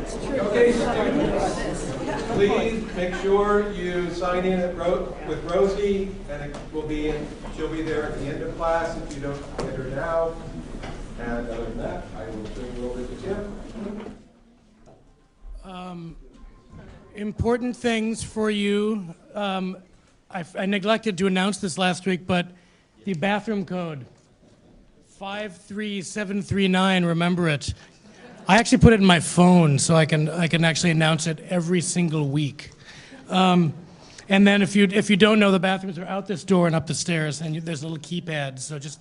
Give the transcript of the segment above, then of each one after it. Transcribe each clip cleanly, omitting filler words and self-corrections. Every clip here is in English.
Okay, students, please make sure you sign in with Rosie, and she'll be there at the end of class if you don't get her now. And other than that, I will turn you over to Tim. Important things for you. I neglected to announce this last week, but the bathroom code, 53739, remember it. I actually put it in my phone so I can actually announce it every single week. And then if you don't know, the bathrooms are out this door and up the stairs, and there's a little keypad, so just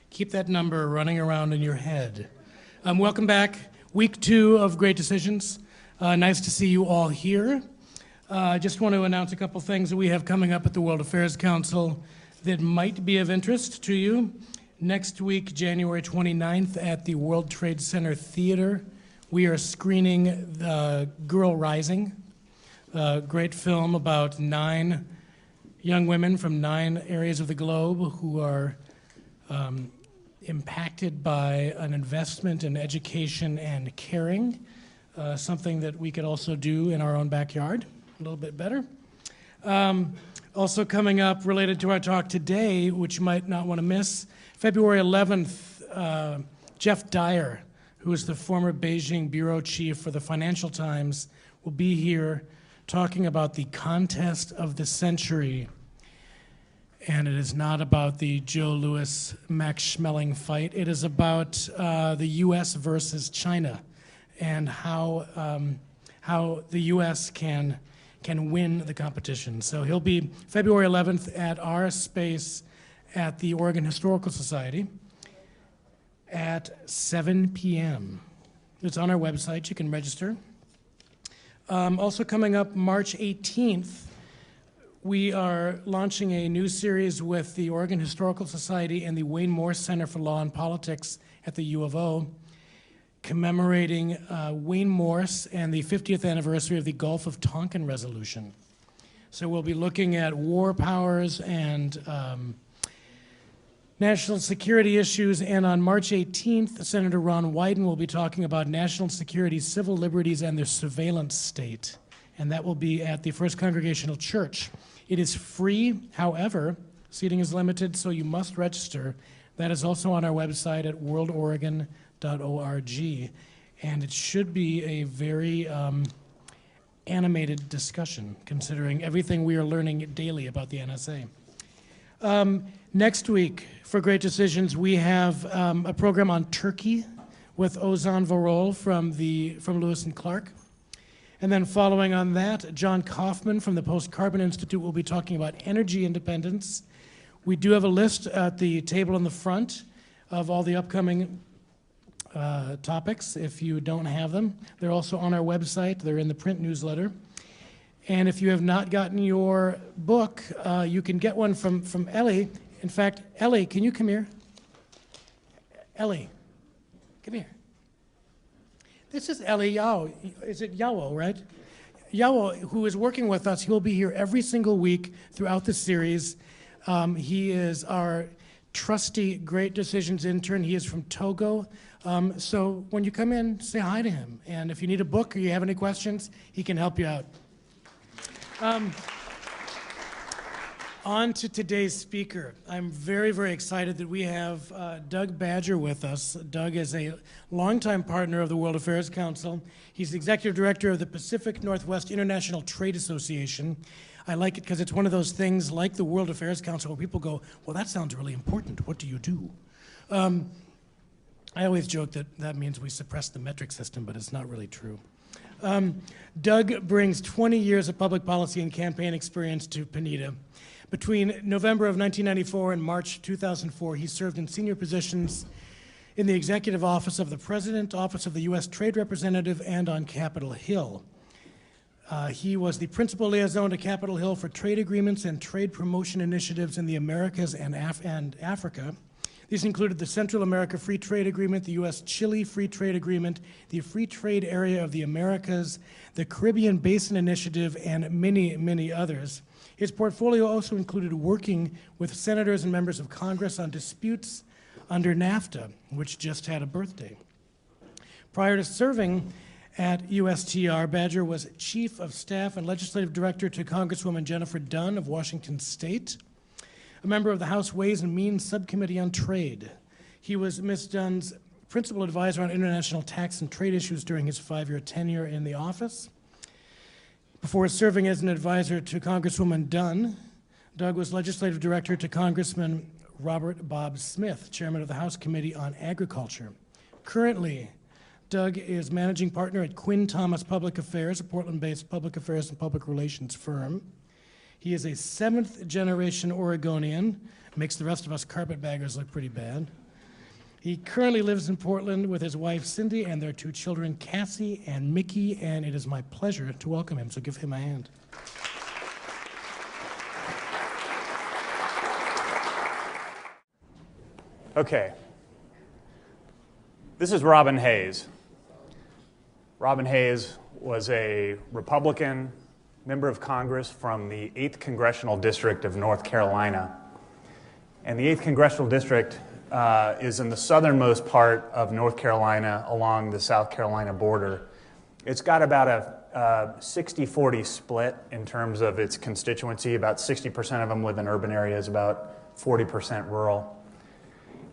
keep that number running around in your head. Welcome back, week 2 of Great Decisions. Nice to see you all here. I just want to announce a couple things that we have coming up at the World Affairs Council that might be of interest to you. Next week, January 29th, at the World Trade Center Theater, we are screening Girl Rising, a great film about 9 young women from 9 areas of the globe who are impacted by an investment in education and caring, something that we could also do in our own backyard a little bit better. Also coming up, related to our talk today, which you might not want to miss, February 11th, Jeff Dyer, who is the former Beijing bureau chief for the Financial Times, will be here talking about the contest of the century. And it is not about the Joe Louis Max Schmeling fight. It is about the U.S. versus China and how the U.S. can win the competition. So he'll be February 11th at our space at the Oregon Historical Society at 7 p.m. It's on our website. You can register. Also coming up March 18th, we are launching a new series with the Oregon Historical Society and the Wayne Morse Center for Law and Politics at the U of O, commemorating Wayne Morse and the 50th anniversary of the Gulf of Tonkin Resolution. So we'll be looking at war powers and national security issues, and on March 18th, Senator Ron Wyden will be talking about national security, civil liberties, and their surveillance state, and that will be at the First Congregational Church. It is free, however, seating is limited, so you must register. That is also on our website at WorldOregon.org, and it should be a very animated discussion, considering everything we are learning daily about the NSA. Next week, for Great Decisions, we have a program on Turkey with Ozan Varol from Lewis and Clark. And then following on that, John Kaufman from the Post-Carbon Institute will be talking about energy independence. We do have a list at the table in the front of all the upcoming topics. If you don't have them, they're also on our website. They're in the print newsletter. And if you have not gotten your book, you can get one from Ellie. In fact, Ellie, can you come here? Ellie, come here. This is Ellie Yao. Is it Yao, right? Yao, who is working with us, he'll be here every single week throughout the series. He is our trusty Great Decisions intern. He is from Togo. So when you come in, say hi to him. And if you need a book or you have any questions, he can help you out. On to today's speaker. I'm very, very excited that we have Doug Badger with us. Doug is a longtime partner of the World Affairs Council. He's the executive director of the Pacific Northwest International Trade Association. I like it because it's one of those things like the World Affairs Council where people go, well, that sounds really important. What do you do? I always joke that means we suppress the metric system, but it's not really true. Doug brings 20 years of public policy and campaign experience to PNITA. Between November of 1994 and March 2004, he served in senior positions in the Executive Office of the President, Office of the U.S. Trade Representative, and on Capitol Hill. He was the principal liaison to Capitol Hill for trade agreements and trade promotion initiatives in the Americas and Africa. These included the Central America Free Trade Agreement, the U.S.-Chile Free Trade Agreement, the Free Trade Area of the Americas, the Caribbean Basin Initiative, and many, many others. His portfolio also included working with senators and members of Congress on disputes under NAFTA, which just had a birthday. Prior to serving At USTR, Badger was Chief of Staff and Legislative Director to Congresswoman Jennifer Dunn of Washington State, a member of the House Ways and Means Subcommittee on Trade. He was Ms. Dunn's principal advisor on international tax and trade issues during his 5-year tenure in the office. Before serving as an advisor to Congresswoman Dunn, Doug was legislative director to Congressman Robert Bob Smith, chairman of the House Committee on Agriculture. Currently, Doug is managing partner at Quinn Thomas Public Affairs, a Portland-based public affairs and public relations firm. He is a 7th-generation Oregonian, makes the rest of us carpetbaggers look pretty bad. He currently lives in Portland with his wife, Cindy, and their 2 children, Cassie and Mickey, and it is my pleasure to welcome him, so give him a hand. Okay. This is Robin Hayes. Robin Hayes was a Republican member of Congress from the 8th Congressional District of North Carolina. And the 8th Congressional District is in the southernmost part of North Carolina along the South Carolina border. It's got about a 60-40 split in terms of its constituency. About 60% of them live in urban areas, about 40% rural.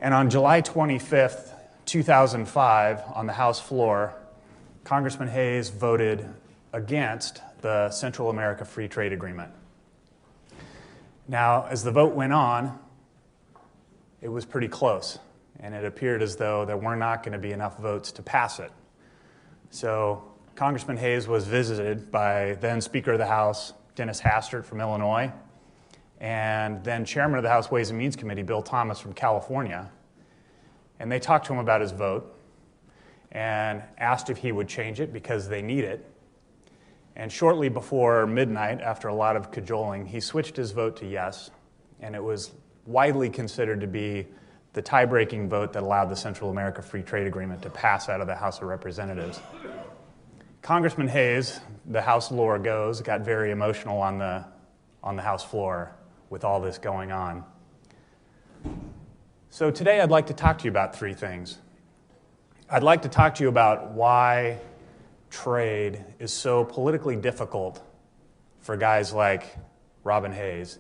And on July 25th, 2005, on the House floor, Congressman Hayes voted against the Central America Free Trade Agreement. Now, as the vote went on, it was pretty close, and it appeared as though there were not going to be enough votes to pass it. So Congressman Hayes was visited by then Speaker of the House, Dennis Hastert from Illinois, and then Chairman of the House Ways and Means Committee, Bill Thomas from California. And they talked to him about his vote and asked if he would change it because they need it. And shortly before midnight, after a lot of cajoling, he switched his vote to yes, and it was widely considered to be the tie-breaking vote that allowed the Central America Free Trade Agreement to pass out of the House of Representatives. Congressman Hayes, the House lore goes, got very emotional on the House floor with all this going on. So today I'd like to talk to you about 3 things. I'd like to talk to you about why trade is so politically difficult for guys like Robin Hayes.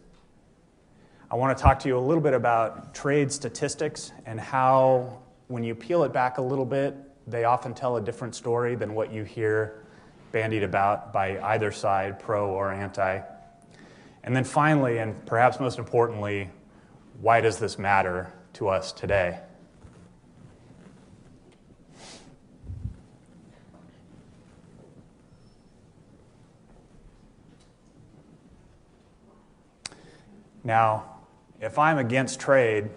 I want to talk to you a little bit about trade statistics and how, when you peel it back a little bit, they often tell a different story than what you hear bandied about by either side, pro or anti. And then finally, and perhaps most importantly, why does this matter to us today? Now, if I'm against trade,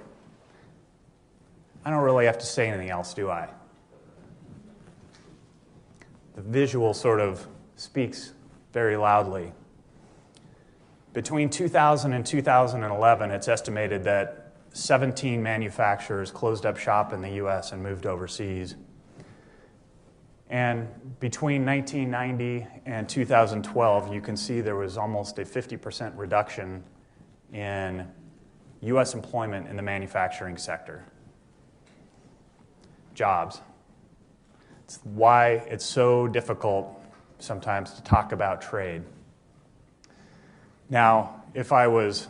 I don't really have to say anything else, do I? The visual sort of speaks very loudly. Between 2000 and 2011, it's estimated that 17 manufacturers closed up shop in the U.S. and moved overseas. And between 1990 and 2012, you can see there was almost a 50% reduction in U.S. employment in the manufacturing sector. Jobs. It's why it's so difficult sometimes to talk about trade. Now, if I was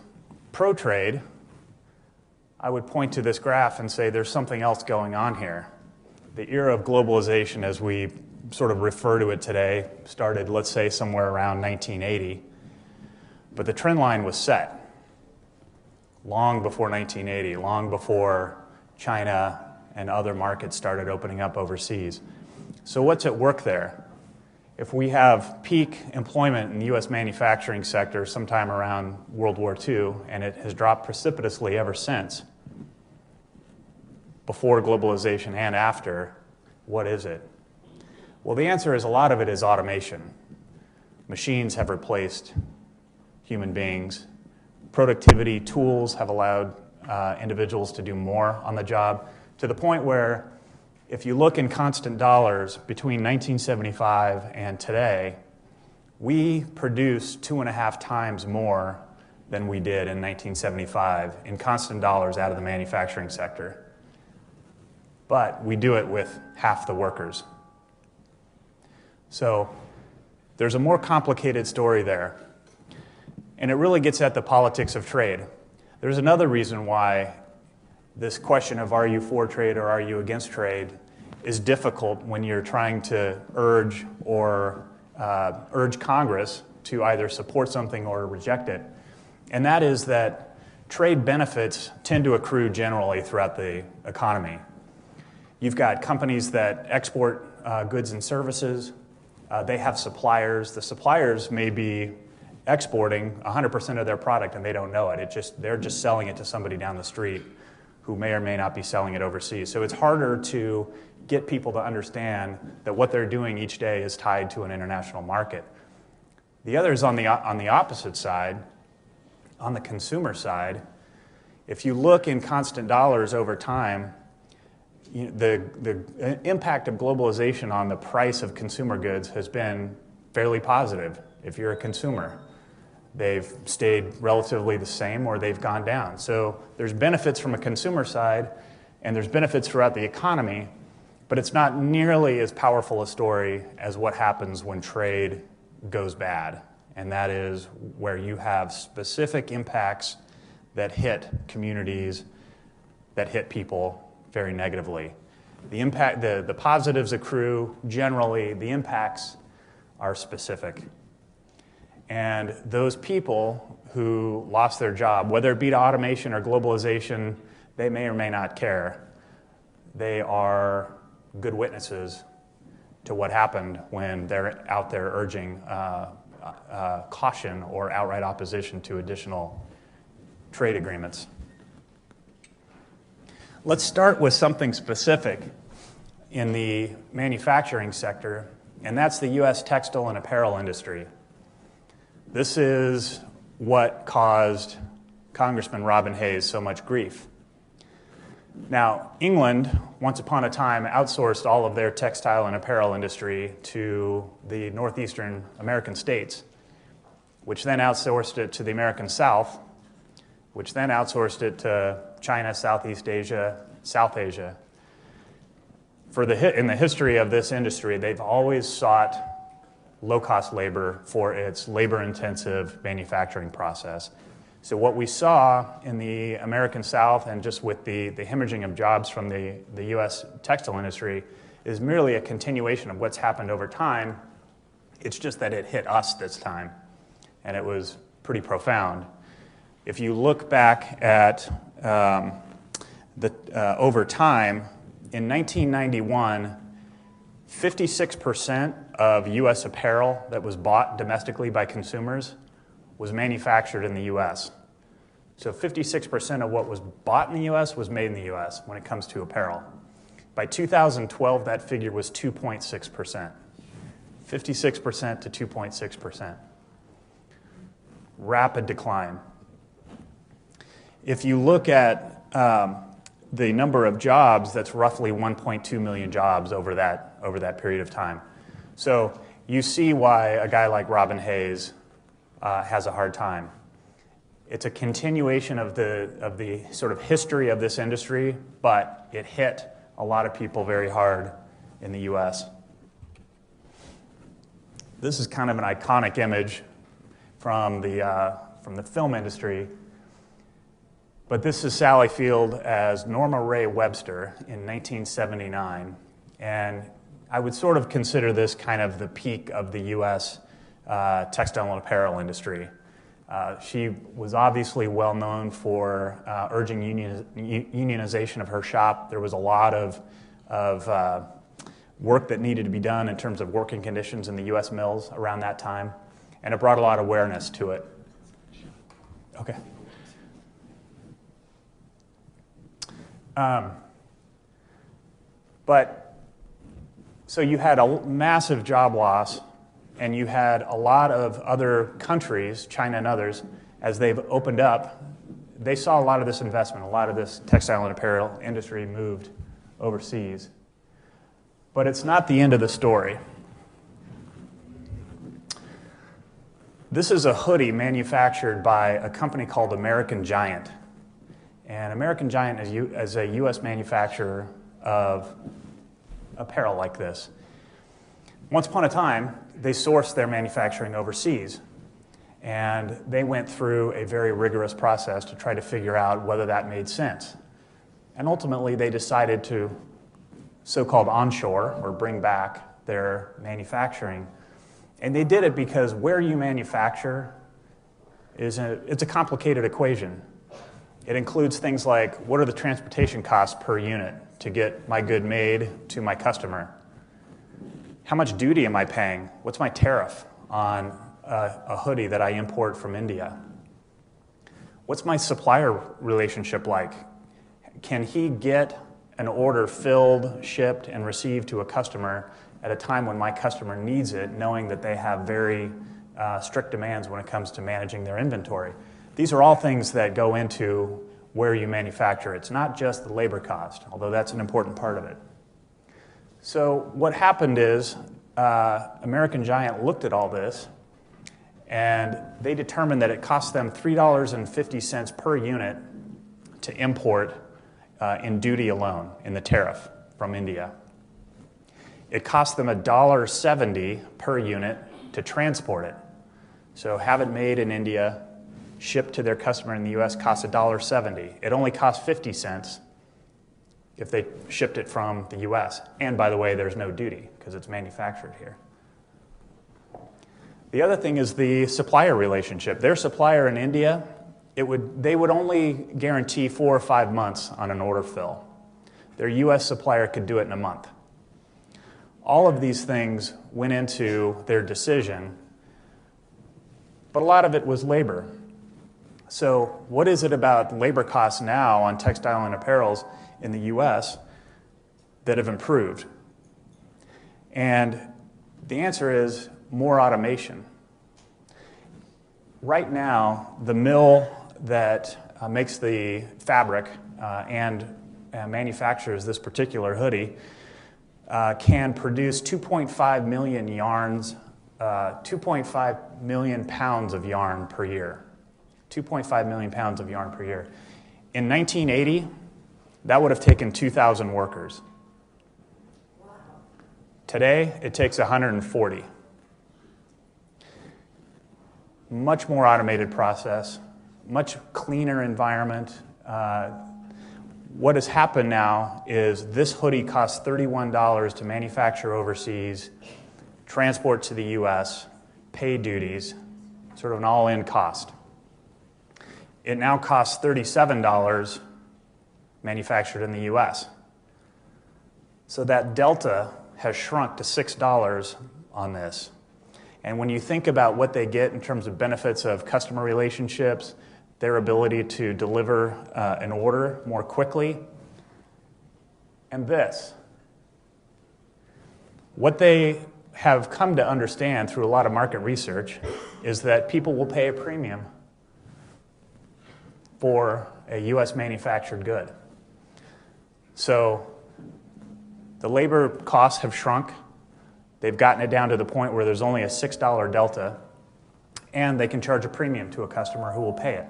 pro-trade, I would point to this graph and say there's something else going on here. The era of globalization, as we sort of refer to it today, started, let's say, somewhere around 1980. But the trend line was set long before 1980, long before China and other markets started opening up overseas. So what's at work there? If we have peak employment in the U.S. manufacturing sector sometime around World War II, and it has dropped precipitously ever since, before globalization and after, what is it? Well, the answer is a lot of it is automation. Machines have replaced human beings. Productivity tools have allowed individuals to do more on the job, to the point where if you look in constant dollars between 1975 and today, we produce 2.5 times more than we did in 1975 in constant dollars out of the manufacturing sector. But we do it with half the workers. So there's a more complicated story there. And it really gets at the politics of trade. There's another reason why this question of are you for trade or are you against trade is difficult when you're trying to urge Congress to either support something or reject it. And that is that trade benefits tend to accrue generally throughout the economy. You've got companies that export goods and services. They have suppliers. The suppliers may be exporting 100% of their product and they don't know it. They're just selling it to somebody down the street who may or may not be selling it overseas. So it's harder to get people to understand that what they're doing each day is tied to an international market. The other is on the opposite side, on the consumer side. If you look in constant dollars over time, the impact of globalization on the price of consumer goods has been fairly positive. If you're a consumer, they've stayed relatively the same or they've gone down. So there's benefits from a consumer side and there's benefits throughout the economy, but it's not nearly as powerful a story as what happens when trade goes bad. And that is where you have specific impacts that hit communities, that hit people very negatively. The positives accrue generally, the impacts are specific. And those people who lost their job, whether it be to automation or globalization, they may or may not care. They are good witnesses to what happened when they're out there urging caution or outright opposition to additional trade agreements. Let's start with something specific in the manufacturing sector, and that's the U.S. textile and apparel industry. This is what caused Congressman Robin Hayes so much grief. Now, England, once upon a time, outsourced all of their textile and apparel industry to the northeastern American states, which then outsourced it to the American South, which then outsourced it to China, Southeast Asia, South Asia. In the history of this industry, they've always sought low-cost labor for its labor-intensive manufacturing process. So what we saw in the American South and just with the hemorrhaging of jobs from the U.S. textile industry is merely a continuation of what's happened over time. It's just that it hit us this time, and it was pretty profound. If you look back at over time, in 1991, 56% of U.S. apparel that was bought domestically by consumers was manufactured in the U.S. So 56% of what was bought in the U.S. was made in the U.S. when it comes to apparel. By 2012, that figure was 2.6%. 56% to 2.6%. Rapid decline. If you look at the number of jobs, that's roughly 1.2 million jobs over that period of time. So you see why a guy like Robin Hayes has a hard time. It's a continuation of the sort of history of this industry, but it hit a lot of people very hard in the U.S. This is kind of an iconic image from the film industry. But this is Sally Field as Norma Rae Webster in 1979. And I would sort of consider this kind of the peak of the U.S. Textile and apparel industry. She was obviously well known for urging unionization of her shop. There was a lot of work that needed to be done in terms of working conditions in the U.S. mills around that time, and it brought a lot of awareness to it. Okay. So you had a massive job loss, and you had a lot of other countries, China and others, as they've opened up, they saw a lot of this investment, a lot of this textile and apparel industry moved overseas. But it's not the end of the story. This is a hoodie manufactured by a company called American Giant. And American Giant is a U.S. manufacturer of apparel like this. Once upon a time, they sourced their manufacturing overseas, and they went through a very rigorous process to try to figure out whether that made sense. And ultimately, they decided to so-called onshore, or bring back their manufacturing. And they did it because where you manufacture it's a complicated equation. It includes things like, what are the transportation costs per unit to get my good made to my customer? How much duty am I paying? What's my tariff on a hoodie that I import from India? What's my supplier relationship like? Can he get an order filled, shipped, and received to a customer at a time when my customer needs it, knowing that they have very strict demands when it comes to managing their inventory? These are all things that go into where you manufacture. It's not just the labor cost, although that's an important part of it. So what happened is American Giant looked at all this, and they determined that it cost them $3.50 per unit to import in duty alone, in the tariff from India. It cost them $1.70 per unit to transport it. So have it made in India, shipped to their customer in the US, costs $1.70. It only costs 50 cents if they shipped it from the US. And by the way, there's no duty because it's manufactured here. The other thing is the supplier relationship. Their supplier in India, they would only guarantee 4 or 5 months on an order fill. Their US supplier could do it in a month. All of these things went into their decision, but a lot of it was labor. So what is it about labor costs now on textile and apparels in the US that have improved? And the answer is more automation. Right now, the mill that makes the fabric and manufactures this particular hoodie can produce 2.5 million yarns, 2.5 million pounds of yarn per year. 2.5 million pounds of yarn per year. In 1980, that would have taken 2,000 workers. Today, it takes 140. Much more automated process, much cleaner environment. What has happened now is this hoodie costs $31 to manufacture overseas, transport to the US, pay duties, sort of an all-in cost. It now costs $37 manufactured in the US. So that delta has shrunk to $6 on this. And when you think about what they get in terms of benefits of customer relationships, their ability to deliver an order more quickly, and this, what they have come to understand through a lot of market research is that people will pay a premium for a US manufactured good. So the labor costs have shrunk. They've gotten it down to the point where there's only a $6 delta, and they can charge a premium to a customer who will pay it.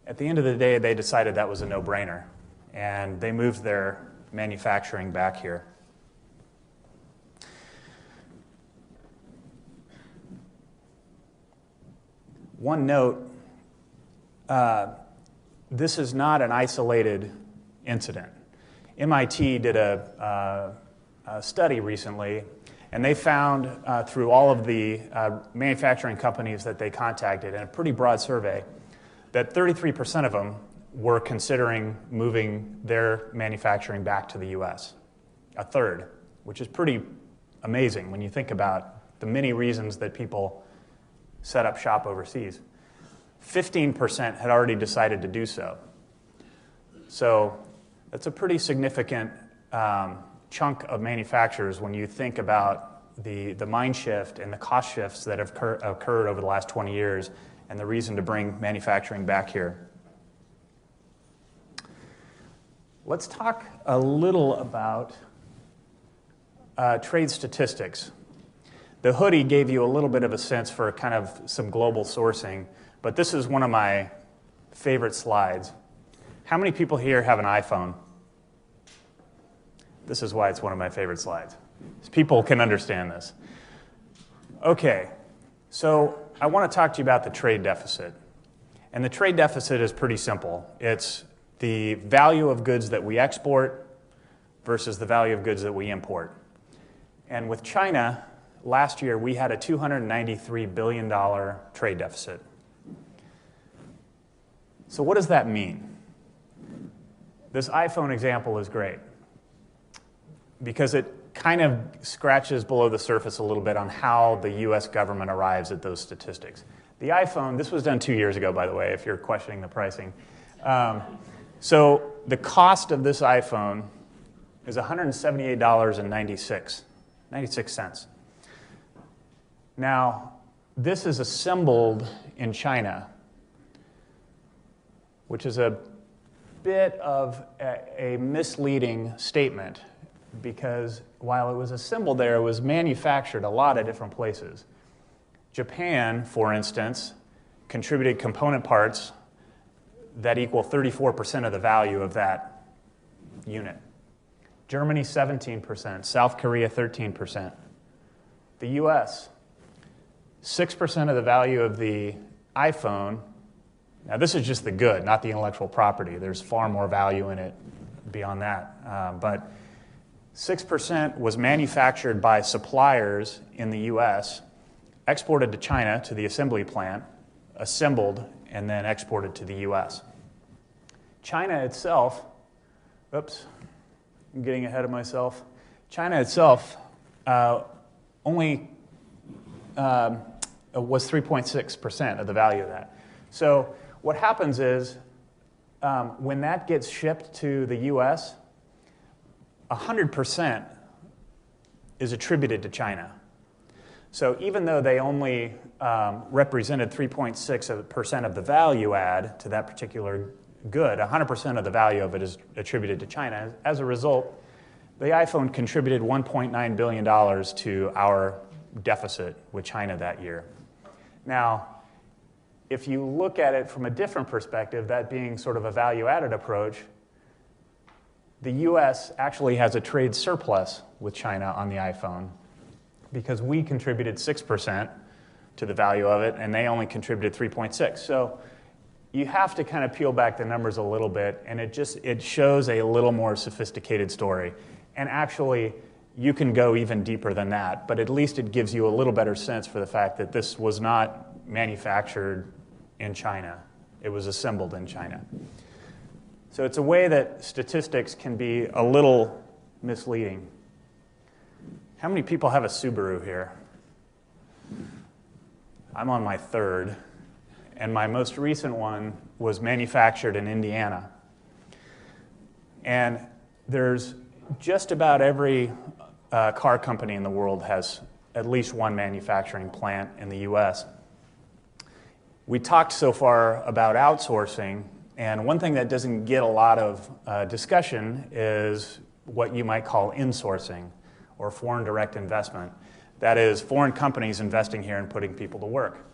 At the end of the day, they decided that was a no-brainer, and they moved their manufacturing back here. One note, this is not an isolated incident. MIT did a study recently, and they found through all of the manufacturing companies that they contacted in a pretty broad survey that 33% of them were considering moving their manufacturing back to the US. A third, which is pretty amazing when you think about the many reasons that people set up shop overseas. 15% had already decided to do so. So that's a pretty significant chunk of manufacturers when you think about the mind shift and the cost shifts that have occurred over the last 20 years and the reason to bring manufacturing back here. Let's talk a little about trade statistics. The hoodie gave you a little bit of a sense for kind of some global sourcing, but this is one of my favorite slides. How many people here have an iPhone? This is why it's one of my favorite slides. People can understand this. Okay, so I want to talk to you about the trade deficit. And the trade deficit is pretty simple. It's the value of goods that we export versus the value of goods that we import. And with China, last year we had a $293 billion trade deficit. So what does that mean? This iPhone example is great because it kind of scratches below the surface a little bit on how the US government arrives at those statistics. The iPhone, this was done 2 years ago, by the way, if you're questioning the pricing. So the cost of this iPhone is $178.96. Now, this is assembled in China, which is a bit of a misleading statement because while it was assembled there, it was manufactured a lot of different places. Japan, for instance, contributed component parts that equal 34% of the value of that unit. Germany, 17%. South Korea, 13%. The US, 6% of the value of the iPhone. Now, this is just the good, not the intellectual property. There's far more value in it beyond that. But 6% was manufactured by suppliers in the US, exported to China to the assembly plant, assembled, and then exported to the US. China itself, oops, I'm getting ahead of myself. China itself only was 3.6% of the value of that. So what happens is when that gets shipped to the US, 100% is attributed to China. So even though they only represented 3.6% of the value add to that particular good, 100% of the value of it is attributed to China. As a result, the iPhone contributed $1.9 billion to our deficit with China that year. Now, if you look at it from a different perspective, that being sort of a value-added approach, the US actually has a trade surplus with China on the iPhone because we contributed 6% to the value of it, and they only contributed 3.6%. So you have to kind of peel back the numbers a little bit, and it shows a little more sophisticated story. And actually, you can go even deeper than that, but at least it gives you a little better sense for the fact that this was not manufactured in China. It was assembled in China. So it's a way that statistics can be a little misleading. How many people have a Subaru here? I'm on my third, and my most recent one was manufactured in Indiana. And there's just about every car company in the world has at least one manufacturing plant in the US. We talked so far about outsourcing, and one thing that doesn't get a lot of discussion is what you might call insourcing or foreign direct investment. That is, foreign companies investing here and putting people to work.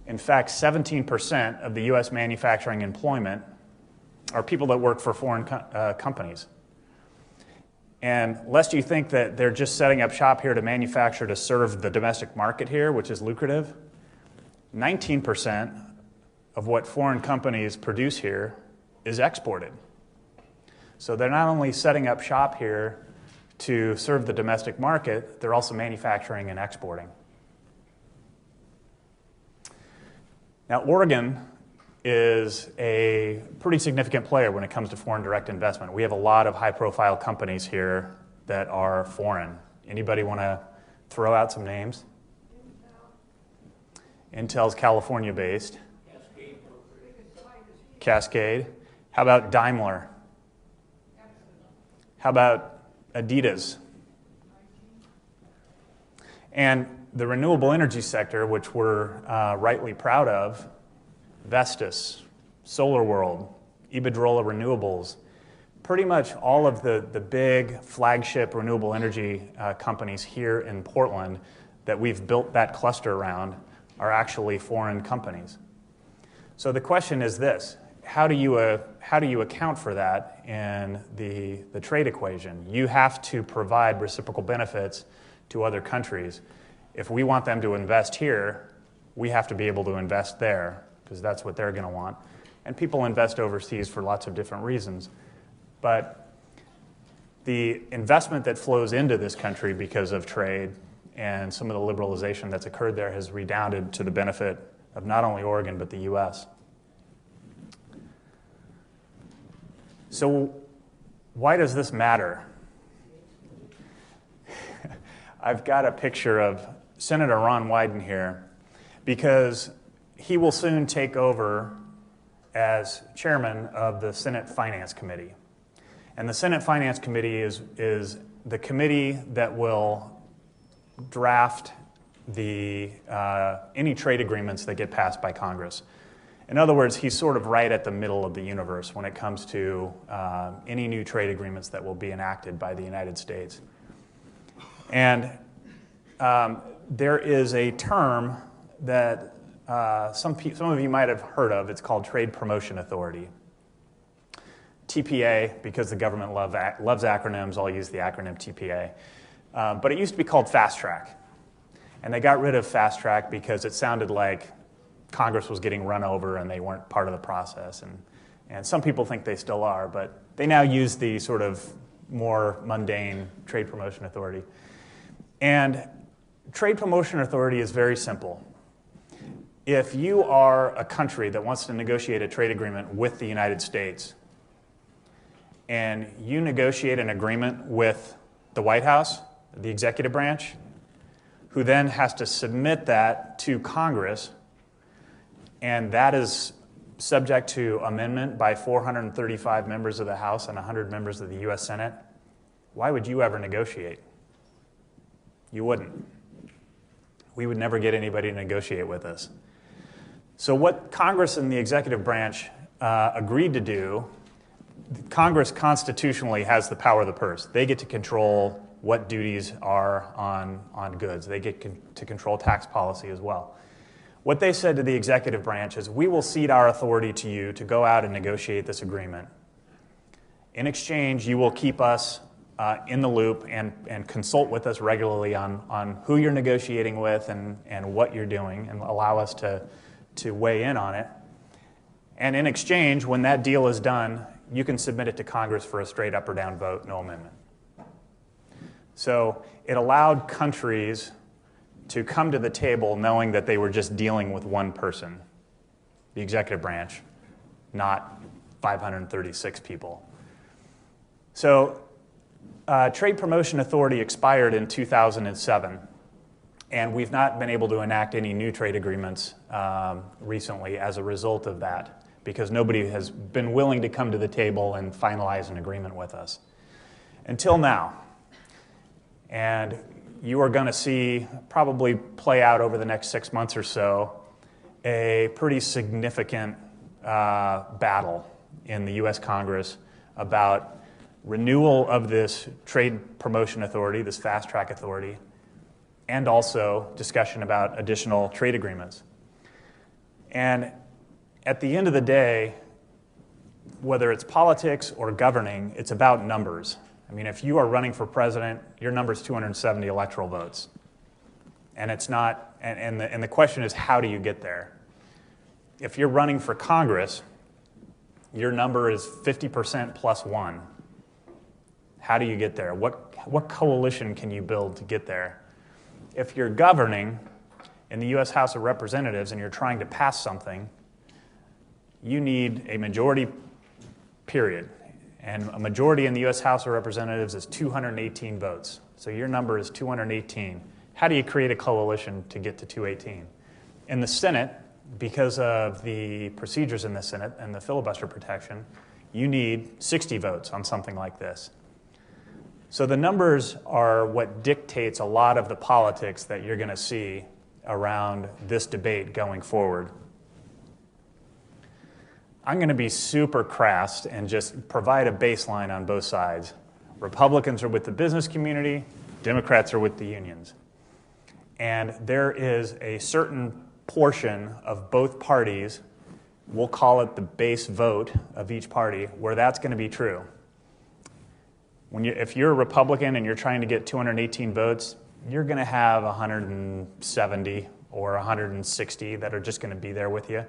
In fact, 17% of the US manufacturing employment are people that work for foreign companies. And lest you think that they're just setting up shop here to manufacture to serve the domestic market here, which is lucrative, 19% of what foreign companies produce here is exported. So they're not only setting up shop here to serve the domestic market, they're also manufacturing and exporting. Now, Oregon is a pretty significant player when it comes to foreign direct investment. We have a lot of high-profile companies here that are foreign. Anybody want to throw out some names? Intel's California-based. Cascade. How about Daimler? How about Adidas? And the renewable energy sector, which we're rightly proud of, Vestas, SolarWorld, Iberdrola Renewables, pretty much all of the big flagship renewable energy companies here in Portland that we've built that cluster around are actually foreign companies. So the question is this: how do you account for that in the trade equation? You have to provide reciprocal benefits to other countries. If we want them to invest here, we have to be able to invest there, because that's what they're going to want. And people invest overseas for lots of different reasons. But the investment that flows into this country because of trade and some of the liberalization that's occurred there has redounded to the benefit of not only Oregon, but the U.S. So why does this matter? I've got a picture of Senator Ron Wyden here, because he will soon take over as chairman of the Senate Finance Committee. And the Senate Finance Committee is the committee that will draft any trade agreements that get passed by Congress. In other words, he's sort of right at the middle of the universe when it comes to any new trade agreements that will be enacted by the United States. And there is a term that some of you might have heard of. It's called Trade Promotion Authority. TPA, because the government loves acronyms, I'll use the acronym TPA. But it used to be called Fast Track. And they got rid of Fast Track because it sounded like Congress was getting run over and they weren't part of the process. And some people think they still are, but they now use the sort of more mundane Trade Promotion Authority. And Trade Promotion Authority is very simple. If you are a country that wants to negotiate a trade agreement with the United States, and you negotiate an agreement with the White House, the executive branch, who then has to submit that to Congress, and that is subject to amendment by 435 members of the House and 100 members of the U.S. Senate, why would you ever negotiate? You wouldn't. We would never get anybody to negotiate with us. So what Congress and the executive branch agreed to do, Congress constitutionally has the power of the purse. They get to control what duties are on goods. They get to control tax policy as well. What they said to the executive branch is, we will cede our authority to you to go out and negotiate this agreement. In exchange, you will keep us in the loop and consult with us regularly on who you're negotiating with and what you're doing, and allow us to weigh in on it. And in exchange, when that deal is done, you can submit it to Congress for a straight up or down vote, no amendment. So it allowed countries to come to the table knowing that they were just dealing with one person, the executive branch, not 536 people. So Trade Promotion Authority expired in 2007, and we've not been able to enact any new trade agreements recently as a result of that, because nobody has been willing to come to the table and finalize an agreement with us. Until now. And you are going to see, probably play out over the next 6 months or so, a pretty significant battle in the U.S. Congress about renewal of this Trade Promotion Authority, this Fast Track Authority, and also discussion about additional trade agreements. And at the end of the day, whether it's politics or governing, it's about numbers. I mean, if you are running for president, your number is 270 electoral votes. And it's not, and the question is, how do you get there? If you're running for Congress, your number is 50% plus one. How do you get there? What coalition can you build to get there? If you're governing in the U.S. House of Representatives and you're trying to pass something, you need a majority, period. And a majority in the U.S. House of Representatives is 218 votes. So your number is 218. How do you create a coalition to get to 218? In the Senate, because of the procedures in the Senate and the filibuster protection, you need 60 votes on something like this. So the numbers are what dictates a lot of the politics that you're going to see around this debate going forward. I'm going to be super crass and just provide a baseline on both sides. Republicans are with the business community, Democrats are with the unions. And there is a certain portion of both parties we'll call it the base vote of each party, where that's going to be true. If you're a Republican and you're trying to get 218 votes, you're going to have 170 or 160 that are just going to be there with you.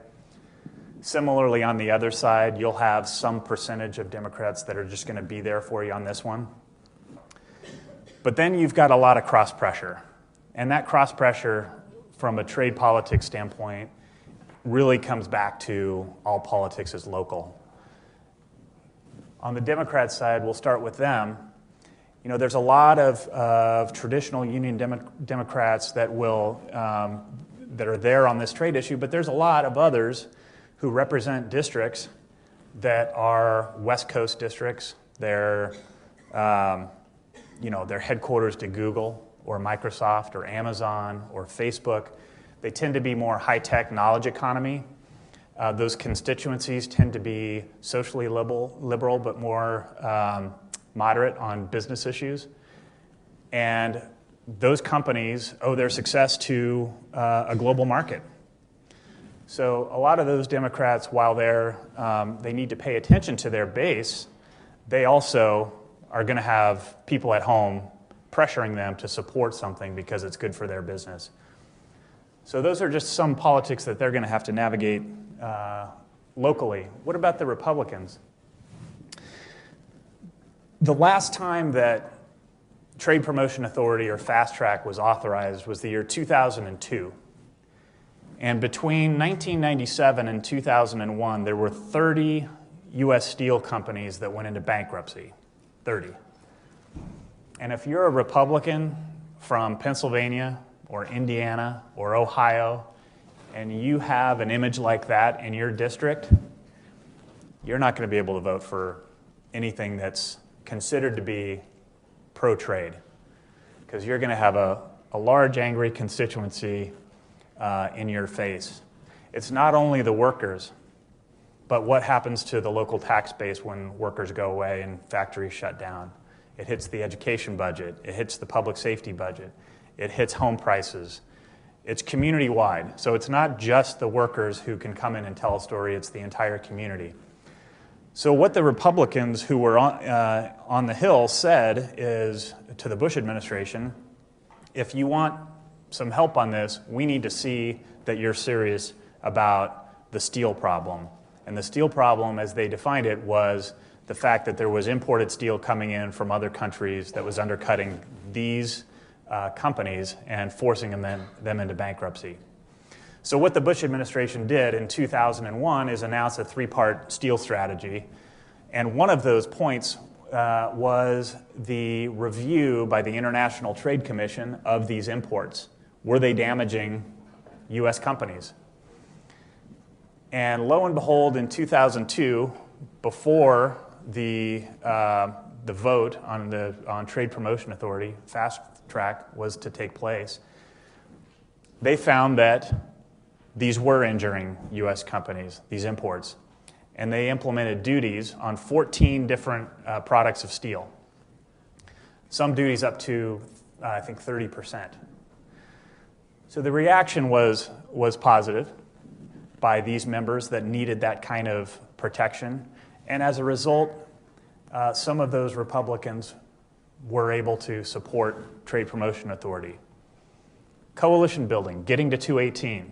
Similarly, on the other side, you'll have some percentage of Democrats that are just going to be there for you on this one. But then you've got a lot of cross-pressure. And that cross-pressure, from a trade politics standpoint, really comes back to all politics is local. On the Democrat side, we'll start with them. You know, there's a lot of traditional Union Democrats that that are there on this trade issue, but there's a lot of others who represent districts that are West Coast districts. They're headquarters to Google or Microsoft or Amazon or Facebook. They tend to be more high-tech knowledge economy. Those constituencies tend to be socially liberal but more moderate on business issues. And those companies owe their success to a global market. So a lot of those Democrats, while they need to pay attention to their base, they also are going to have people at home pressuring them to support something because it's good for their business. So those are just some politics that they're going to have to navigate locally. What about the Republicans? The last time that Trade Promotion Authority, or Fast Track, was authorized was the year 2002. And between 1997 and 2001, there were 30 U.S. steel companies that went into bankruptcy. 30. And if you're a Republican from Pennsylvania or Indiana or Ohio, and you have an image like that in your district, you're not going to be able to vote for anything that's considered to be pro-trade, because you're going to have a large, angry constituency in your face. It's not only the workers, but what happens to the local tax base when workers go away and factories shut down. It hits the education budget. It hits the public safety budget. It hits home prices. It's community-wide. So it's not just the workers who can come in and tell a story. It's the entire community. So what the Republicans who were on the Hill said is to the Bush administration, if you want some help on this, we need to see that you're serious about the steel problem. And the steel problem, as they defined it, was the fact that there was imported steel coming in from other countries that was undercutting these companies and forcing them into bankruptcy. So what the Bush administration did in 2001 is announce a three-part steel strategy. And one of those points was the review by the International Trade Commission of these imports. Were they damaging U.S. companies? And lo and behold, in 2002, before the vote on Trade Promotion Authority, Fast Track, was to take place, they found that these were injuring U.S. companies, these imports, and they implemented duties on 14 different products of steel. Some duties up to, I think, 30%. So the reaction was positive by these members that needed that kind of protection. And as a result, some of those Republicans were able to support Trade Promotion Authority. Coalition building, getting to 218.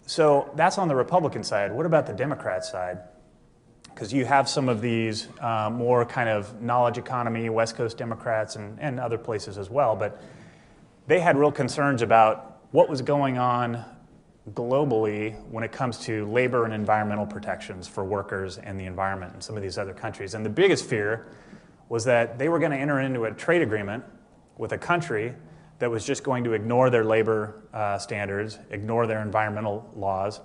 So that's on the Republican side. What about the Democrat side? Because you have some of these more kind of knowledge economy, West Coast Democrats, and other places as well, but they had real concerns about what was going on globally when it comes to labor and environmental protections for workers and the environment in some of these other countries. And the biggest fear was that they were going to enter into a trade agreement with a country that was just going to ignore their labor standards, ignore their environmental laws,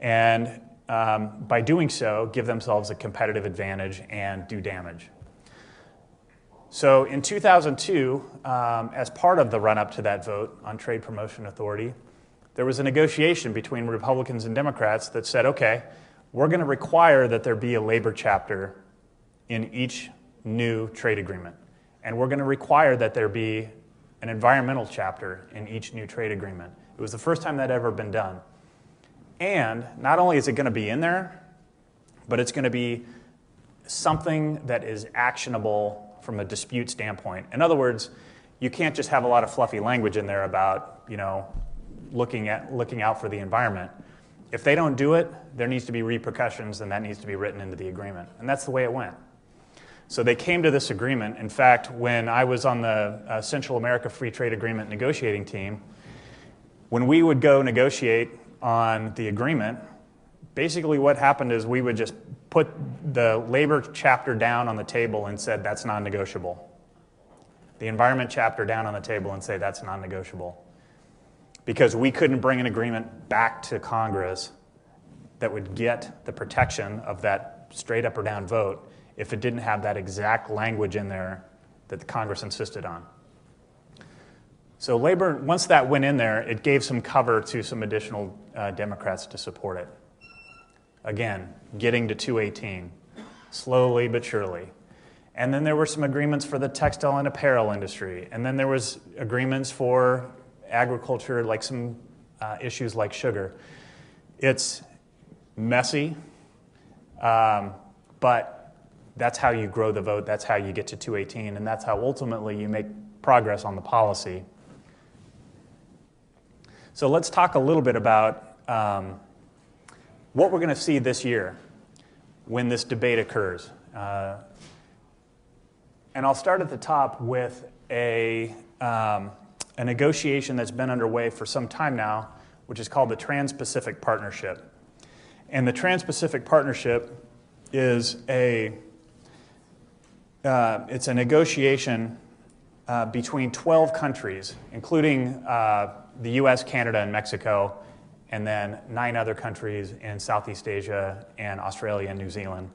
and by doing so, give themselves a competitive advantage and do damage. So in 2002, as part of the run-up to that vote on Trade Promotion Authority, there was a negotiation between Republicans and Democrats that said, okay, we're going to require that there be a labor chapter in each new trade agreement. And we're going to require that there be an environmental chapter in each new trade agreement. It was the first time that had ever been done. And not only is it going to be in there, but it's going to be something that is actionable from a dispute standpoint. In other words, you can't just have a lot of fluffy language in there about, looking out for the environment. If they don't do it, there needs to be repercussions, and that needs to be written into the agreement. And that's the way it went. So they came to this agreement. In fact, when I was on the Central America Free Trade Agreement negotiating team, when we would go negotiate on the agreement, basically what happened is we would just put the labor chapter down on the table and said, that's non-negotiable. The environment chapter down on the table and say, that's non-negotiable. Because we couldn't bring an agreement back to Congress that would get the protection of that straight up or down vote if it didn't have that exact language in there that the Congress insisted on. So labor, once that went in there, it gave some cover to some additional Democrats to support it. Again, getting to 218, slowly but surely. And then there were some agreements for the textile and apparel industry. And then there was agreements for agriculture, like some issues like sugar. It's messy, but that's how you grow the vote. That's how you get to 218, and that's how ultimately you make progress on the policy. So let's talk a little bit about what we're going to see this year when this debate occurs. And I'll start at the top with a negotiation that's been underway for some time now, which is called the Trans-Pacific Partnership. And the Trans-Pacific Partnership is it's a negotiation between 12 countries, including the US, Canada, and Mexico, and then 9 other countries in Southeast Asia and Australia and New Zealand.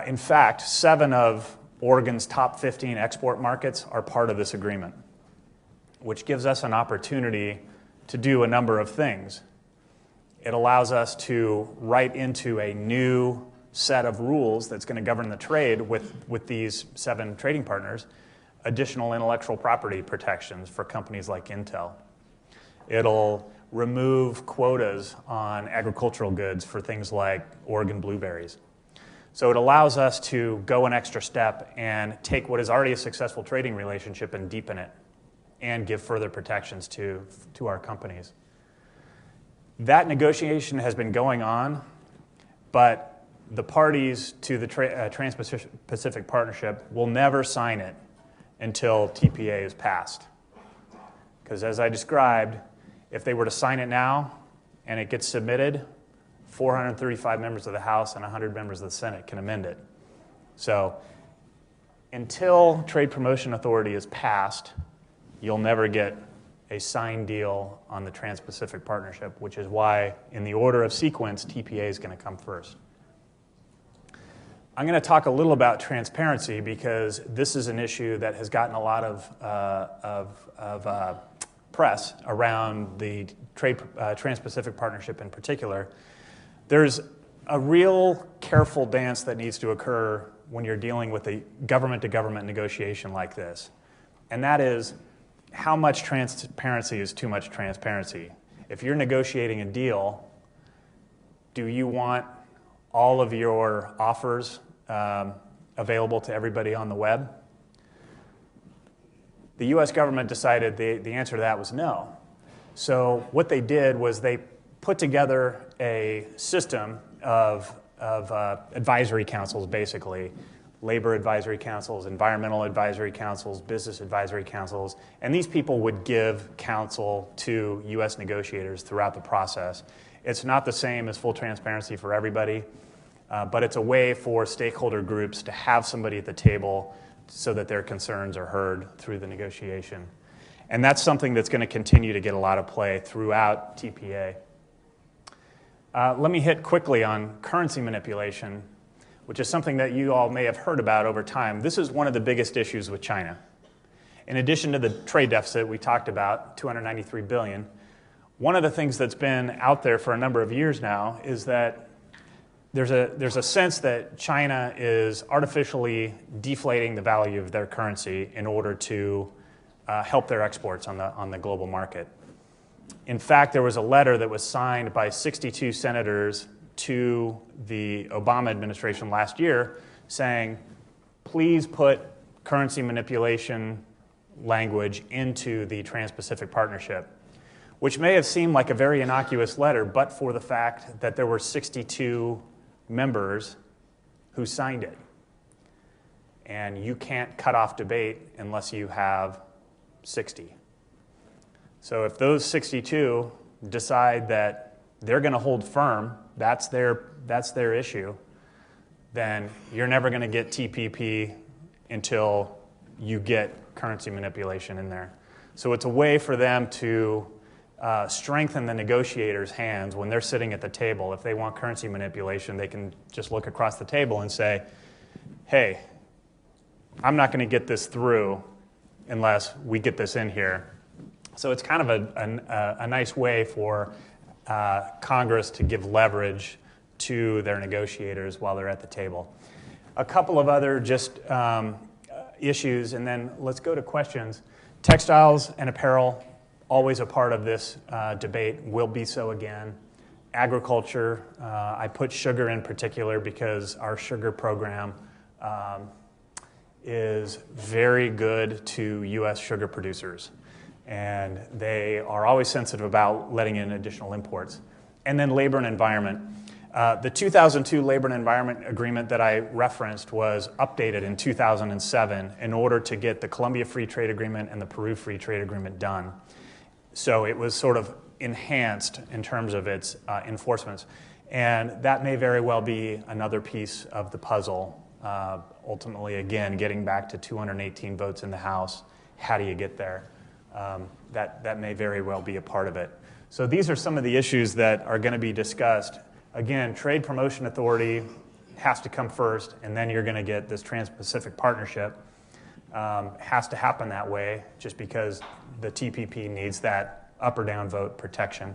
In fact, 7 of Oregon's top 15 export markets are part of this agreement, which gives us an opportunity to do a number of things. It allows us to write into a new set of rules that's going to govern the trade with these 7 trading partners, additional intellectual property protections for companies like Intel. It'll remove quotas on agricultural goods for things like Oregon blueberries. So it allows us to go an extra step and take what is already a successful trading relationship and deepen it and give further protections to our companies. That negotiation has been going on, but the parties to the Trans-Pacific Partnership will never sign it until TPA is passed. Because as I described, if they were to sign it now and it gets submitted, 435 members of the House and 100 members of the Senate can amend it. So until Trade Promotion Authority is passed, you'll never get a signed deal on the Trans-Pacific Partnership, which is why, in the order of sequence, TPA is going to come first. I'm going to talk a little about transparency because this is an issue that has gotten a lot of press around the Trans-Pacific Partnership in particular. There's a real careful dance that needs to occur when you're dealing with a government-to-government negotiation like this, and that is how much transparency is too much transparency. If you're negotiating a deal, do you want all of your offers available to everybody on the web? The US government decided the answer to that was no. So what they did was they put together a system of advisory councils, basically, labor advisory councils, environmental advisory councils, business advisory councils, and these people would give counsel to US negotiators throughout the process. It's not the same as full transparency for everybody, but it's a way for stakeholder groups to have somebody at the table so that their concerns are heard through the negotiation. And that's something that's going to continue to get a lot of play throughout TPA. Let me hit quickly on currency manipulation, which is something that you all may have heard about over time. This is one of the biggest issues with China. In addition to the trade deficit we talked about, $293 billion, one of the things that's been out there for a number of years now is that there's a sense that China is artificially deflating the value of their currency in order to help their exports on the global market. In fact, there was a letter that was signed by 62 senators to the Obama administration last year saying, please put currency manipulation language into the Trans-Pacific Partnership, which may have seemed like a very innocuous letter, but for the fact that there were 62 members who signed it. And you can't cut off debate unless you have 60. So if those 62 decide that they're going to hold firm, that's their issue, then you're never going to get TPP until you get currency manipulation in there. So it's a way for them to strengthen the negotiators' hands when they're sitting at the table. If they want currency manipulation, they can just look across the table and say, hey, I'm not going to get this through unless we get this in here. So it's kind of a nice way for Congress to give leverage to their negotiators while they're at the table. A couple of other just issues, and then let's go to questions. Textiles and apparel, always a part of this debate, will be so again. Agriculture, I put sugar in particular because our sugar program is very good to U.S. sugar producers, and they are always sensitive about letting in additional imports. And then labor and environment. The 2002 Labor and Environment Agreement that I referenced was updated in 2007 in order to get the Colombia Free Trade Agreement and the Peru Free Trade Agreement done. So it was sort of enhanced in terms of its enforcements. And that may very well be another piece of the puzzle. Ultimately, again, getting back to 218 votes in the House, how do you get there? That may very well be a part of it. So these are some of the issues that are going to be discussed. Again, Trade Promotion Authority has to come first, and then you're going to get this Trans-Pacific Partnership. Has to happen that way just because the TPP needs that up or down vote protection.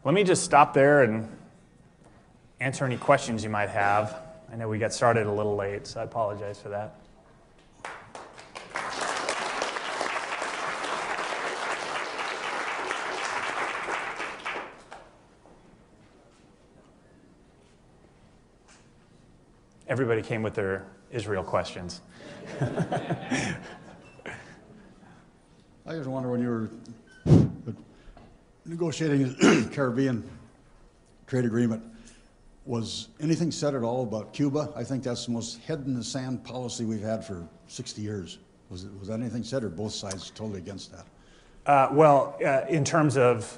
Let me just stop there and answer any questions you might have. I know we got started a little late, so I apologize for that. Everybody came with their Israel questions. I just wonder, when you were negotiating the Caribbean trade agreement, was anything said at all about Cuba? I think that's the most head-in-the-sand policy we've had for 60 years. Was that anything said, or both sides totally against that? In terms of,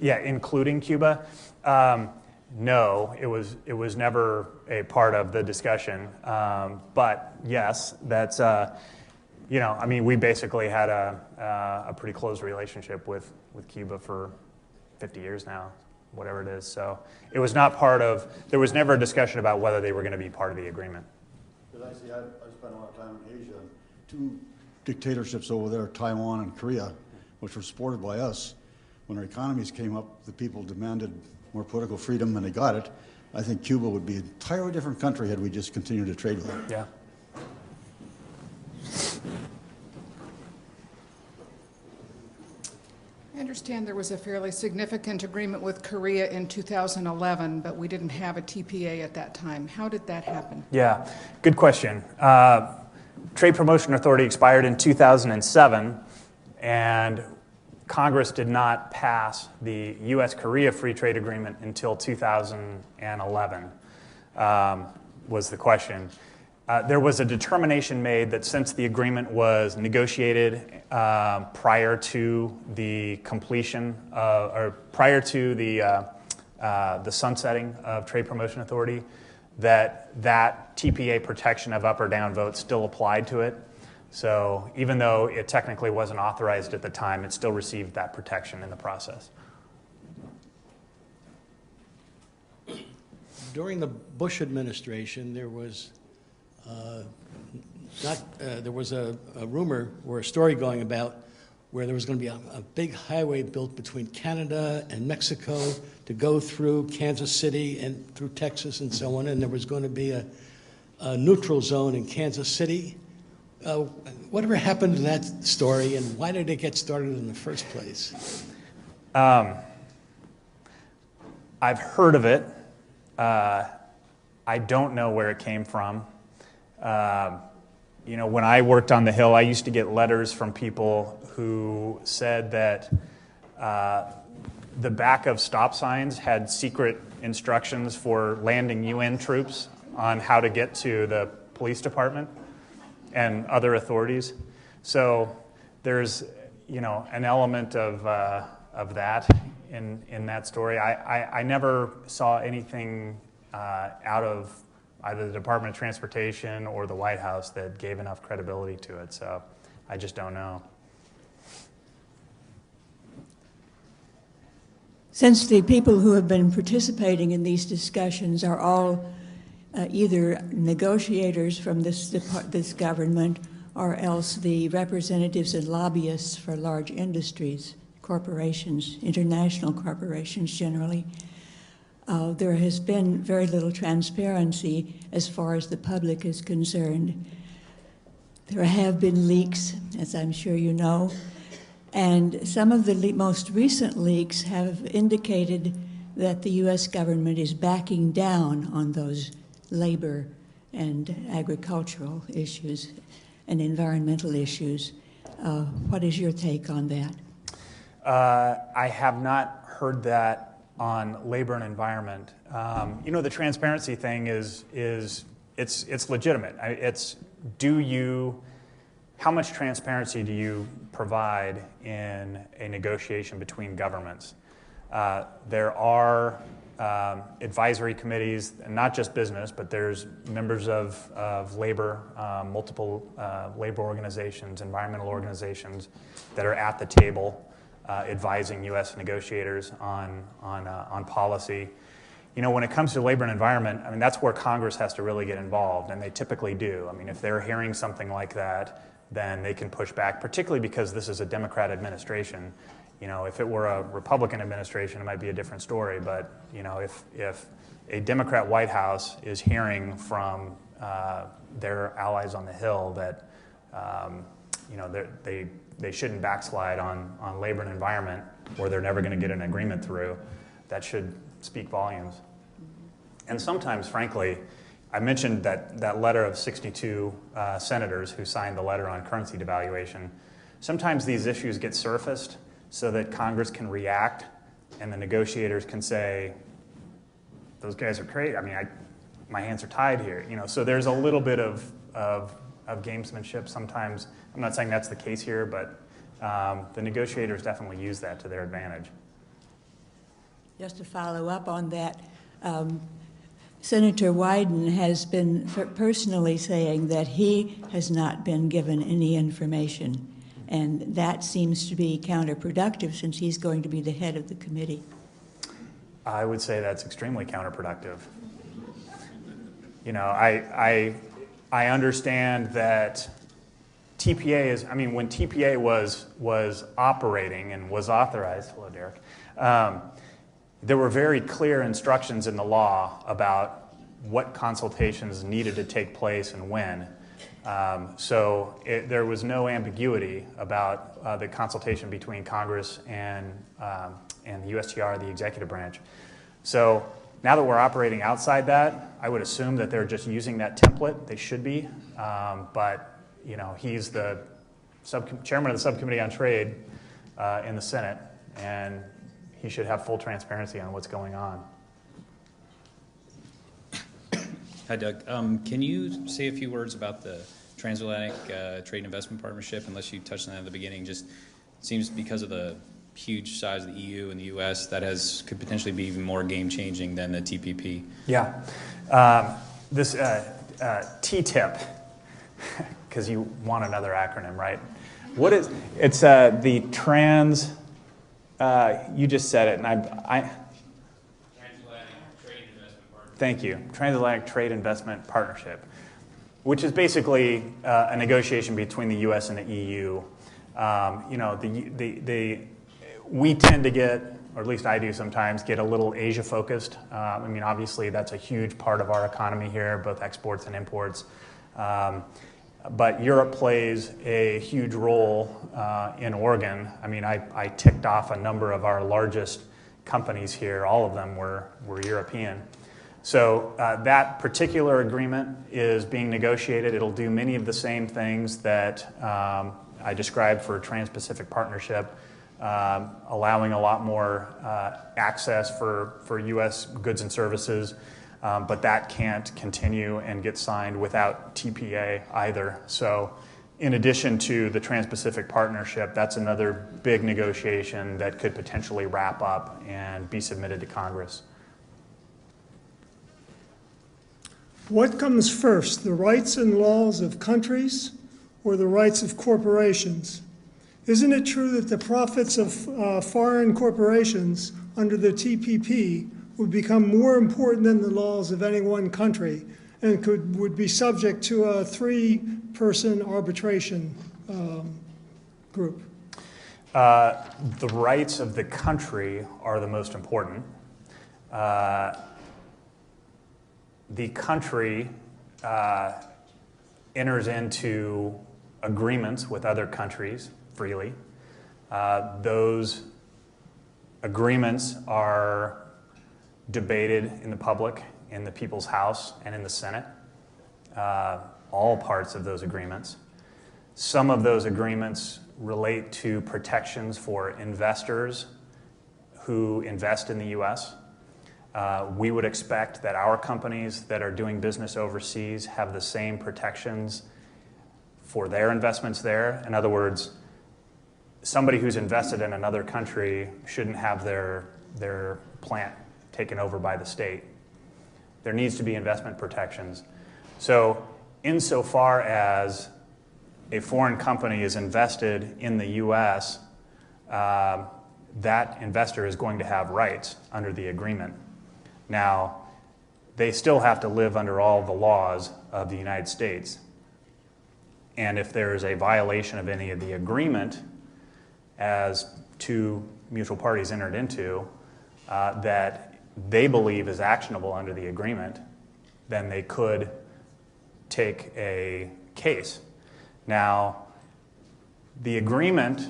including Cuba, no, it was never a part of the discussion. But yes, that's, we basically had a pretty close relationship with Cuba for 50 years now, whatever it is. So it was not part of, there was never a discussion about whether they were going to be part of the agreement. Because I spent a lot of time in Asia. Two dictatorships over there, Taiwan and Korea, which were supported by us. When our economies came up, the people demanded more political freedom, and they got it. I think Cuba would be an entirely different country had we just continued to trade with them. Yeah. I understand there was a fairly significant agreement with Korea in 2011, but we didn't have a TPA at that time. How did that happen? Yeah, good question. Trade Promotion Authority expired in 2007, and Congress did not pass the U.S.-Korea Free Trade Agreement until 2011, was the question. There was a determination made that since the agreement was negotiated prior to the completion, or prior to the sunsetting of Trade Promotion Authority, that TPA protection of up or down votes still applied to it. So even though it technically wasn't authorized at the time, it still received that protection in the process. During the Bush administration, there was a rumor or a story going about where there was going to be a big highway built between Canada and Mexico to go through Kansas City and through Texas and so on, and there was going to be a neutral zone in Kansas City. Whatever happened to that story, and why did it get started in the first place? I've heard of it. I don't know where it came from. When I worked on the Hill, I used to get letters from people who said that the back of stop signs had secret instructions for landing UN troops on how to get to the police department and other authorities. So there's, an element of that in that story. I never saw anything out of either the Department of Transportation or the White House that gave enough credibility to it. So I just don't know. Since the people who have been participating in these discussions are all either negotiators from this government or else the representatives and lobbyists for large industries, corporations, international corporations generally, there has been very little transparency as far as the public is concerned. There have been leaks, as I'm sure you know, and some of the most recent leaks have indicated that the U.S. government is backing down on those labor and agricultural issues and environmental issues. What is your take on that? I have not heard that on labor and environment. The transparency thing is it's legitimate. How much transparency do you provide in a negotiation between governments? There are advisory committees, and not just business, but there's members of labor, multiple labor organizations, environmental organizations that are at the table advising U.S. negotiators on policy. When it comes to labor and environment, that's where Congress has to really get involved, and they typically do. If they're hearing something like that, then they can push back, particularly because this is a Democrat administration. If it were a Republican administration, it might be a different story. But if a Democrat White House is hearing from their allies on the Hill that they shouldn't backslide on labor and environment, or they're never going to get an agreement through, that should speak volumes. And sometimes, frankly, I mentioned that letter of 62 senators who signed the letter on currency devaluation. Sometimes these issues get surfaced so that Congress can react and the negotiators can say, those guys are crazy. My hands are tied here. So there's a little bit of gamesmanship sometimes. I'm not saying that's the case here, but the negotiators definitely use that to their advantage. Just to follow up on that, Senator Wyden has been personally saying that he has not been given any information, and that seems to be counterproductive since he's going to be the head of the committee. I would say that's extremely counterproductive. I understand that TPA is, when TPA was operating and was authorized, hello Derek, there were very clear instructions in the law about what consultations needed to take place and when. So there was no ambiguity about the consultation between Congress and the USTR, the executive branch. So now that we're operating outside that, I would assume that they're just using that template. They should be, but he's the chairman of the subcommittee on trade in the Senate, and he should have full transparency on what's going on. Hi, Doug. Can you say a few words about the Transatlantic Trade and Investment Partnership, unless you touched on that at the beginning? Just seems because of the huge size of the EU and the US, that could potentially be even more game-changing than the TPP. Yeah. This TTIP, because you want another acronym, right? It's the trans... you just said it, and I Transatlantic Trade Investment Partnership. Thank you. Transatlantic Trade Investment Partnership, which is basically a negotiation between the U.S. and the EU. We tend to get, or at least I do sometimes, get a little Asia-focused. Obviously, that's a huge part of our economy here, both exports and imports. But Europe plays a huge role in Oregon. I mean, I ticked off a number of our largest companies here. All of them were European. So that particular agreement is being negotiated. It'll do many of the same things that I described for Trans-Pacific Partnership, allowing a lot more access for U.S. goods and services, but that can't continue and get signed without TPA either. So in addition to the Trans-Pacific Partnership, that's another big negotiation that could potentially wrap up and be submitted to Congress. What comes first, the rights and laws of countries or the rights of corporations? Isn't it true that the profits of foreign corporations under the TPP would become more important than the laws of any one country and would be subject to a three-person arbitration group? The rights of the country are the most important. The country enters into agreements with other countries freely. Those agreements are debated in the public, in the People's House, and in the Senate. All parts of those agreements. Some of those agreements relate to protections for investors who invest in the U.S. We would expect that our companies that are doing business overseas have the same protections for their investments there. In other words, somebody who's invested in another country shouldn't have their plant taken over by the state. There needs to be investment protections. So insofar as a foreign company is invested in the U.S., that investor is going to have rights under the agreement. Now, they still have to live under all the laws of the United States. And if there is a violation of any of the agreement, as two mutual parties entered into, that they believe is actionable under the agreement, then they could take a case. Now, the agreement,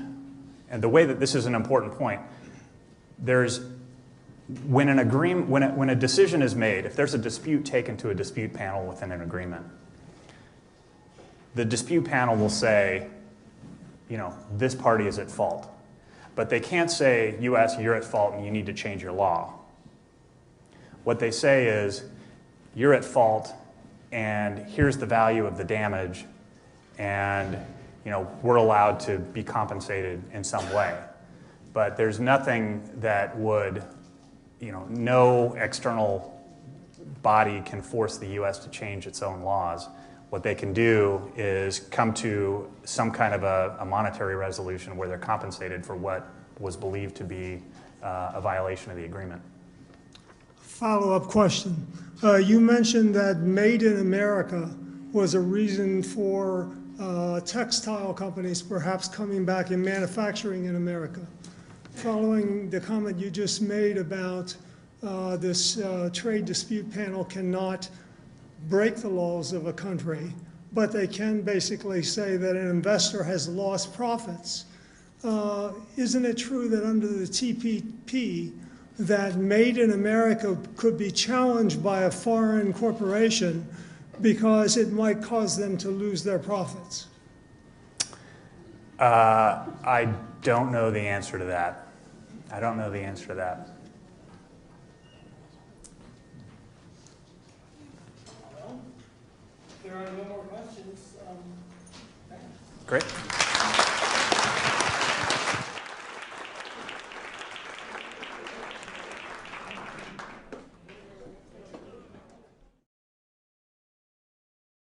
and the way that this is an important point, when a decision is made, if there's a dispute taken to a dispute panel within an agreement, the dispute panel will say, this party is at fault. But they can't say, U.S., you're at fault and you need to change your law. What they say is, you're at fault and here's the value of the damage, and we're allowed to be compensated in some way. But there's nothing that would, no external body can force the U.S. to change its own laws. What they can do is come to some kind of a monetary resolution where they're compensated for what was believed to be a violation of the agreement. Follow-up question. You mentioned that Made in America was a reason for textile companies perhaps coming back and manufacturing in America. Following the comment you just made about this trade dispute panel cannot break the laws of a country, but they can basically say that an investor has lost profits. Isn't it true that under the TPP that Made in America could be challenged by a foreign corporation because it might cause them to lose their profits? I don't know the answer to that. I don't know the answer to that. Well, there are no more questions. Great.